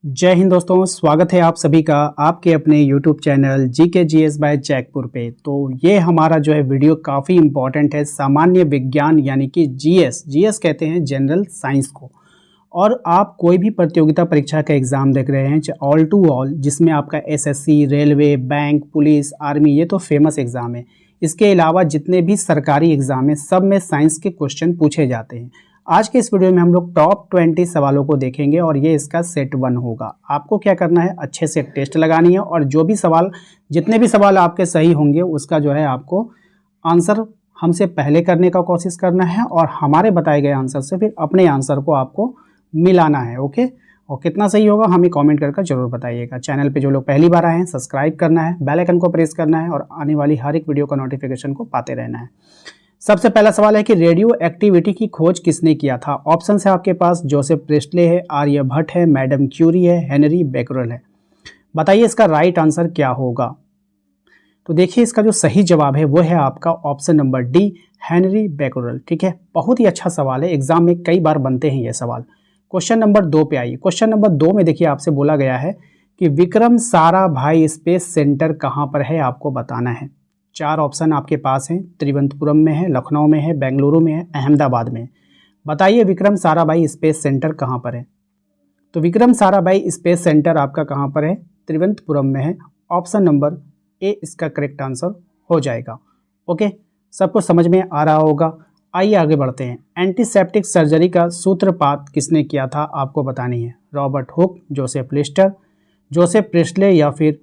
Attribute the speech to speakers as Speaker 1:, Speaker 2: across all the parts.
Speaker 1: जय हिंद दोस्तों, स्वागत है आप सभी का आपके अपने YouTube चैनल GK/GS बाय जैकपुर पे। तो ये हमारा जो है वीडियो काफ़ी इम्पॉर्टेंट है सामान्य विज्ञान यानी कि जीएस कहते हैं जनरल साइंस को। और आप कोई भी प्रतियोगिता परीक्षा का एग्ज़ाम देख रहे हैं चाहे ऑल टू ऑल, जिसमें आपका SSC, railway, bank, police, army, ये तो फेमस एग्ज़ाम है। इसके अलावा जितने भी सरकारी एग्ज़ाम हैं सब में साइंस के क्वेश्चन पूछे जाते हैं। आज के इस वीडियो में हम लोग टॉप 20 सवालों को देखेंगे और ये इसका सेट 1 होगा। आपको क्या करना है, अच्छे से टेस्ट लगानी है और जो भी सवाल, जितने भी सवाल आपके सही होंगे उसका जो है आपको आंसर हमसे पहले करने का कोशिश करना है और हमारे बताए गए आंसर से फिर अपने आंसर को आपको मिलाना है। ओके, और कितना सही होगा हमें कमेंट करके जरूर बताइएगा। चैनल पे जो लोग पहली बार आए हैं सब्सक्राइब करना है, बेल आइकन को प्रेस करना है और आने वाली हर एक वीडियो का नोटिफिकेशन को पाते रहना है। सबसे पहला सवाल है कि रेडियो एक्टिविटी की खोज किसने किया था। ऑप्शन है आपके पास, जोसेफ प्रेस्ले है, आर्यभट्ट है, मैडम क्यूरी है, हेनरी बेकरल है। बताइए इसका राइट आंसर क्या होगा। तो देखिए इसका जो सही जवाब है वो है आपका option number D, Henry Becquerel. ठीक है, बहुत ही अच्छा सवाल है, एग्जाम में कई बार बनते हैं ये सवाल। क्वेश्चन नंबर 2 पे आइए। क्वेश्चन नंबर 2 में देखिए आपसे बोला गया है कि विक्रम साराभाई स्पेस सेंटर कहाँ पर है, आपको बताना है। 4 ऑप्शन आपके पास हैं, तिरुवनंतपुरम में है, लखनऊ में है, बेंगलुरु में है, अहमदाबाद में है। बताइए विक्रम साराभाई स्पेस सेंटर कहाँ पर है। तो विक्रम साराभाई स्पेस सेंटर आपका कहाँ पर है, तिरुवनंतपुरम में है। ऑप्शन नंबर ए इसका करेक्ट आंसर हो जाएगा। ओके, सबको समझ में आ रहा होगा। आइए आगे बढ़ते हैं। एंटीसेप्टिक सर्जरी का सूत्रपात किसने किया था, आपको बतानी है। Robert Hooke, Joseph Lister, Joseph Presley या फिर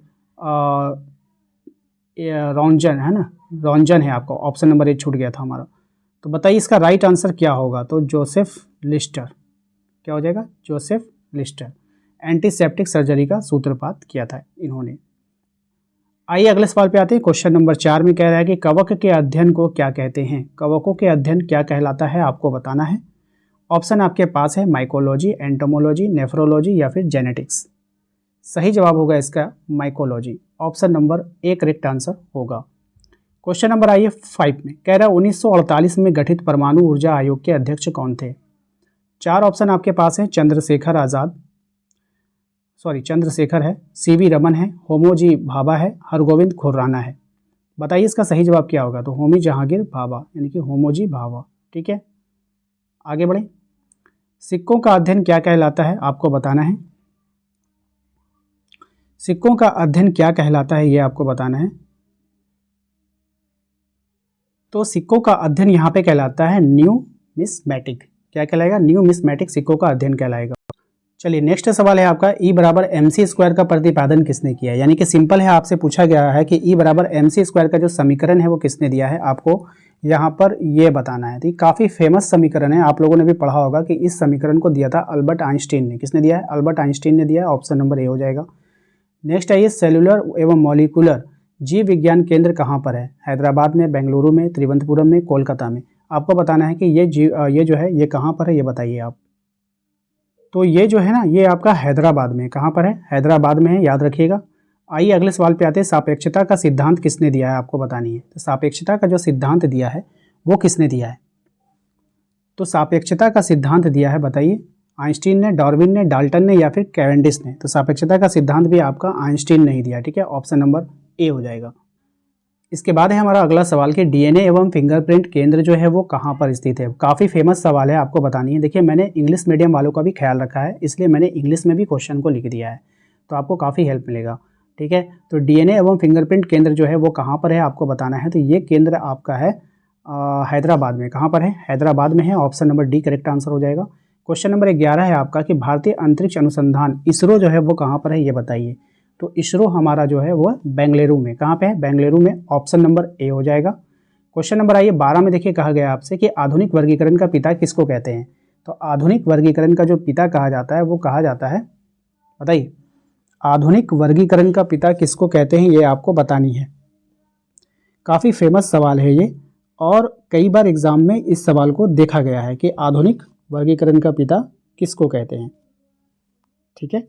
Speaker 1: रॉन्जन है ना, रॉन्जन है आपका। ऑप्शन नंबर ए छूट गया था हमारा। तो बताइए इसका राइट आंसर क्या होगा। तो जोसेफ लिस्टर, क्या हो जाएगा, जोसेफ लिस्टर। एंटीसेप्टिक सर्जरी का सूत्रपात किया था इन्होंने। आइए अगले सवाल पे आते हैं। क्वेश्चन नंबर 4 में कह रहा है कि कवक के अध्ययन को क्या कहते हैं। कवकों के अध्ययन क्या कहलाता है, आपको बताना है। ऑप्शन आपके पास है माइकोलॉजी, एंटोमोलॉजी, नेफ्रोलॉजी या फिर जेनेटिक्स। सही जवाब होगा इसका mycology. Option number A correct answer होगा। क्वेश्चन नंबर आइए 5 में कह रहा है 1948 में गठित परमाणु ऊर्जा आयोग के अध्यक्ष कौन थे। 4 ऑप्शन आपके पास हैं, चंद्रशेखर आजाद, चंद्रशेखर है, सीवी रमन है, होमोजी भाभा है, हरगोविंद खुराना है। बताइए इसका सही जवाब क्या होगा। तो होमी जहांगीर भाभा यानी कि होमोजी भाभा। ठीक है, आगे बढ़े। सिक्कों का अध्ययन क्या कहलाता है, आपको बताना है। सिक्कों का अध्ययन क्या कहलाता है ये आपको बताना है। तो सिक्कों का अध्ययन यहाँ पे कहलाता है न्यूमिस्मैटिक। क्या कहलाएगा, न्यूमिस्मैटिक सिक्कों का अध्ययन कहलाएगा। चलिए नेक्स्ट सवाल है आपका, E बराबर MC² का प्रतिपादन किसने किया है। यानी कि सिंपल है, आपसे पूछा गया है कि E बराबर MC² का जो समीकरण है वो किसने दिया है, आपको यहाँ पर ये बताना है। तो काफ़ी फेमस समीकरण है, आप लोगों ने भी पढ़ा होगा कि इस समीकरण को दिया था अल्बर्ट आइंस्टीन ने। किसने दिया है, अल्बर्ट आइंस्टीन ने दिया है। ऑप्शन नंबर ए हो जाएगा। नेक्स्ट आइए, सेलुलर एवं मॉलिक्यूलर जीव विज्ञान केंद्र कहाँ पर है। हैदराबाद में, बेंगलुरु में, तिरुवनंतपुरम में, कोलकाता में। आपको बताना है कि ये जो है ये कहाँ पर है, ये बताइए आप। तो ये जो है ना, ये आपका हैदराबाद में, कहाँ पर है, हैदराबाद में है, याद रखिएगा। आइए अगले सवाल पे आते हैं। सापेक्षता का सिद्धांत किसने दिया है, आपको बतानी है। तो सापेक्षता का जो सिद्धांत दिया है वो किसने दिया है। तो सापेक्षता का सिद्धांत दिया है, बताइए। आइंस्टीन ने, डार्विन ने, डाल्टन ने या फिर कैवेंडिश ने। तो सापेक्षता का सिद्धांत भी आपका आइंस्टीन नहीं दिया। ठीक है, ऑप्शन नंबर ए हो जाएगा। इसके बाद है हमारा अगला सवाल कि डीएनए एवं फिंगरप्रिंट केंद्र जो है वो कहाँ पर स्थित है। काफ़ी फेमस सवाल है, आपको बतानी है। देखिए मैंने इंग्लिश मीडियम वालों का भी ख्याल रखा है, इसलिए मैंने इंग्लिश में भी क्वेश्चन को लिख दिया है, तो आपको काफ़ी हेल्प मिलेगा। ठीक है, तो डीएनए एवं फिंगरप्रिंट केंद्र जो है वो कहाँ पर है, आपको बताना है। तो ये केंद्र आपका है हैदराबाद में। कहाँ पर है, हैदराबाद में है। Option number D correct answer हो जाएगा। क्वेश्चन नंबर 11 है आपका कि भारतीय अंतरिक्ष अनुसंधान इसरो जो है वो कहाँ पर है, ये बताइए। तो इसरो हमारा जो है वो बेंगलुरु में। कहाँ पे है, बेंगलुरु में। ऑप्शन नंबर ए हो जाएगा। क्वेश्चन नंबर आइए 12 में देखिए कहा गया आपसे कि आधुनिक वर्गीकरण का पिता किसको कहते हैं। तो आधुनिक वर्गीकरण का जो पिता कहा जाता है वो कहा जाता है, बताइए। आधुनिक वर्गीकरण का पिता किसको कहते हैं, ये आपको बतानी है। काफ़ी फेमस सवाल है ये और कई बार एग्जाम में इस सवाल को देखा गया है कि आधुनिक वर्गीकरण का पिता किसको कहते हैं। ठीक है,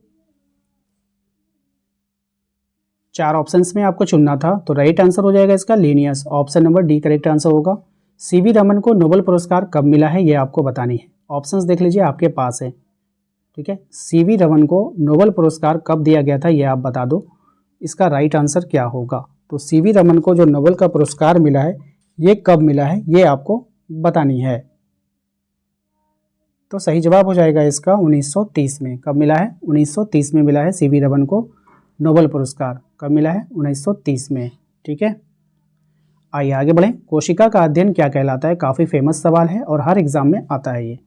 Speaker 1: 4 ऑप्शंस में आपको चुनना था, तो राइट आंसर हो जाएगा इसका Linnaeus. Option number D correct answer होगा। सीवी रमन को नोबेल पुरस्कार कब मिला है, ये आपको बतानी है। ऑप्शंस देख लीजिए आपके पास है। ठीक है, सीवी रमन को नोबेल पुरस्कार कब दिया गया था ये आप बता दो, इसका राइट आंसर क्या होगा। तो सीवी रमन को जो नोबेल का पुरस्कार मिला है ये कब मिला है ये आपको बतानी है। तो सही जवाब हो जाएगा इसका 1930 में। कब मिला है? 1930 में मिला है सीवी रमन को नोबेल पुरस्कार। कब मिला है? 1930 में। ठीक है, आइए आगे बढ़ें। कोशिका का अध्ययन क्या कहलाता है? काफ़ी फेमस सवाल है और हर एग्जाम में आता है ये।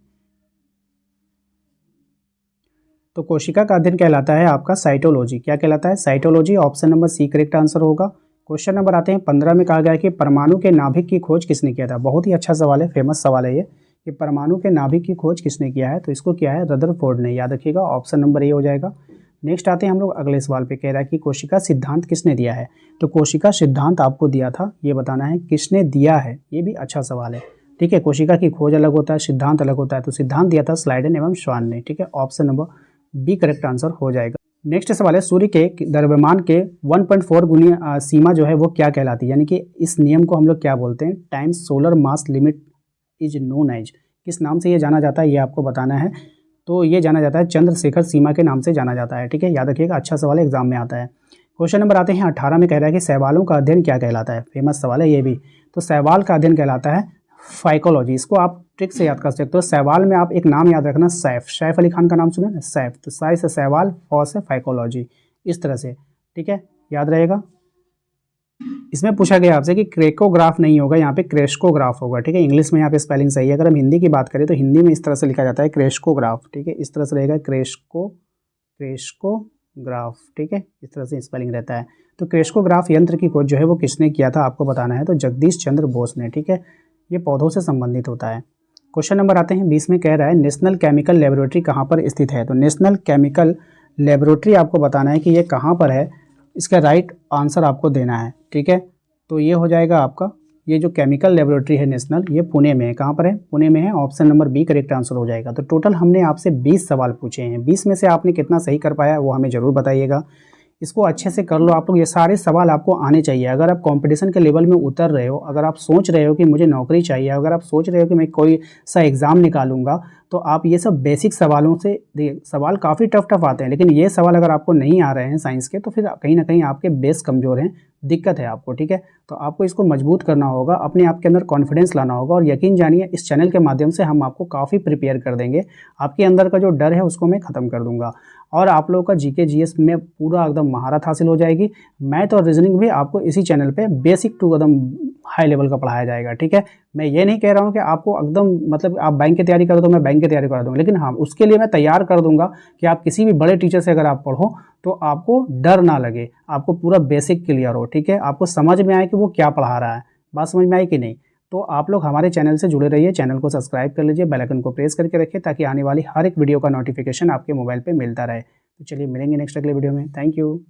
Speaker 1: तो कोशिका का अध्ययन कहलाता है आपका साइटोलॉजी। क्या कहलाता है? Cytology. Option number C correct answer होगा। क्वेश्चन नंबर आते हैं 15 में। कहा गया है कि परमाणु के नाभिक की खोज किसने किया था? बहुत ही अच्छा सवाल है, फेमस सवाल है ये कि परमाणु के नाभिक की खोज किसने किया है। तो इसको किया है रदरफोर्ड ने, याद रखिएगा। ऑप्शन नंबर ए हो जाएगा। नेक्स्ट आते हैं हम लोग अगले सवाल पे। कह रहा है कि कोशिका सिद्धांत किसने दिया है? तो कोशिका सिद्धांत आपको दिया था, ये बताना है किसने दिया है। ये भी अच्छा सवाल है। ठीक है, कोशिका की खोज अलग होता है, सिद्धांत अलग होता है। तो सिद्धांत दिया था स्लाइडेन एवं श्वान ने। ठीक है, option number B correct answer हो जाएगा। नेक्स्ट सवाल है सूर्य के द्रव्यमान के 1.4 गुनी सीमा जो है वो क्या कहलाती है? यानी कि इस नियम को हम लोग क्या बोलते हैं? Times solar mass limit is known as. किस नाम से ये जाना जाता है ये आपको बताना है। तो ये जाना जाता है चंद्रशेखर सीमा के नाम से जाना जाता है। ठीक है, याद रखिएगा, अच्छा सवाल है, एग्जाम में आता है। क्वेश्चन नंबर आते हैं 18 में। कह रहा है कि शैवालों का अध्ययन क्या कहलाता है? फेमस सवाल है ये भी। तो शैवाल का अध्ययन कहलाता है फाइकोलॉजी। इसको आप ट्रिक से याद कर सकते हो। शैवाल में आप एक नाम याद रखना, सैफ। सैफ अली खान का नाम सुना है ना, सैफ। तो साई से शैवाल, फौ से फाइकोलॉजी, इस तरह से। ठीक है, याद रहेगा। इसमें पूछा गया आपसे कि क्रेकोग्राफ नहीं होगा, यहाँ पे क्रेस्कोग्राफ होगा। ठीक है, इंग्लिश में यहाँ पे स्पेलिंग सही है। अगर हम हिंदी की बात करें तो हिंदी में इस तरह से लिखा जाता है क्रेस्कोग्राफ। ठीक है, इस तरह से रहेगा क्रेस्कोग्राफ। ठीक है, इस तरह से स्पेलिंग रहता है। तो क्रेस्कोग्राफ यंत्र की खोज जो है वो किसने किया था आपको बताना है। तो जगदीश चंद्र बोस ने। ठीक है, ये पौधों से संबंधित होता है। क्वेश्चन नंबर आते हैं 20 में। कह रहा है नेशनल केमिकल लेबोरेटरी कहाँ पर स्थित है? तो नेशनल केमिकल लेबोरेटरी आपको बताना है कि ये कहाँ पर है। इसका राइट आंसर आपको देना है। ठीक है, तो ये हो जाएगा आपका, ये जो केमिकल लेबोरेटरी है नेशनल, ये पुणे में है। कहाँ पर है? पुणे में है। Option number B correct answer हो जाएगा। तो टोटल हमने आपसे 20 सवाल पूछे हैं। 20 में से आपने कितना सही कर पाया वो हमें ज़रूर बताइएगा। इसको अच्छे से कर लो आप लोग। ये सारे सवाल आपको आने चाहिए। अगर आप कंपटीशन के लेवल में उतर रहे हो, अगर आप सोच रहे हो कि मुझे नौकरी चाहिए, अगर आप सोच रहे हो कि मैं कोई सा एग्ज़ाम निकालूंगा, तो आप ये सब बेसिक सवालों से, सवाल काफ़ी टफ आते हैं, लेकिन ये सवाल अगर आपको नहीं आ रहे हैं साइंस के, तो फिर कहीं ना कहीं आपके बेस कमज़ोर हैं, दिक्कत है आपको। ठीक है, तो आपको इसको मजबूत करना होगा, अपने आप के अंदर कॉन्फिडेंस लाना होगा। और यकीन जानिए, इस चैनल के माध्यम से हम आपको काफ़ी प्रिपेयर कर देंगे। आपके अंदर का जो डर है उसको मैं ख़त्म कर दूंगा और आप लोगों का जीके जीएस में पूरा एकदम महारत हासिल हो जाएगी। मैथ और रीजनिंग भी आपको इसी चैनल पे बेसिक टू एकदम हाई लेवल का पढ़ाया जाएगा। ठीक है, मैं ये नहीं कह रहा हूँ कि आपको एकदम मतलब आप बैंक की तैयारी कर दो, मैं बैंक की तैयारी करा दूँगा, लेकिन हाँ, उसके लिए मैं तैयार कर दूंगा कि आप किसी भी बड़े टीचर से अगर आप पढ़ो तो आपको डर ना लगे, आपको पूरा बेसिक क्लियर हो। ठीक है, आपको समझ में आए कि वो क्या पढ़ा रहा है। बात समझ में आई कि नहीं? तो आप लोग हमारे चैनल से जुड़े रहिए, चैनल को सब्सक्राइब कर लीजिए, बेल आइकन को प्रेस करके रखिए ताकि आने वाली हर एक वीडियो का नोटिफिकेशन आपके मोबाइल पे मिलता रहे। तो चलिए मिलेंगे नेक्स्ट अगले वीडियो में। Thank you.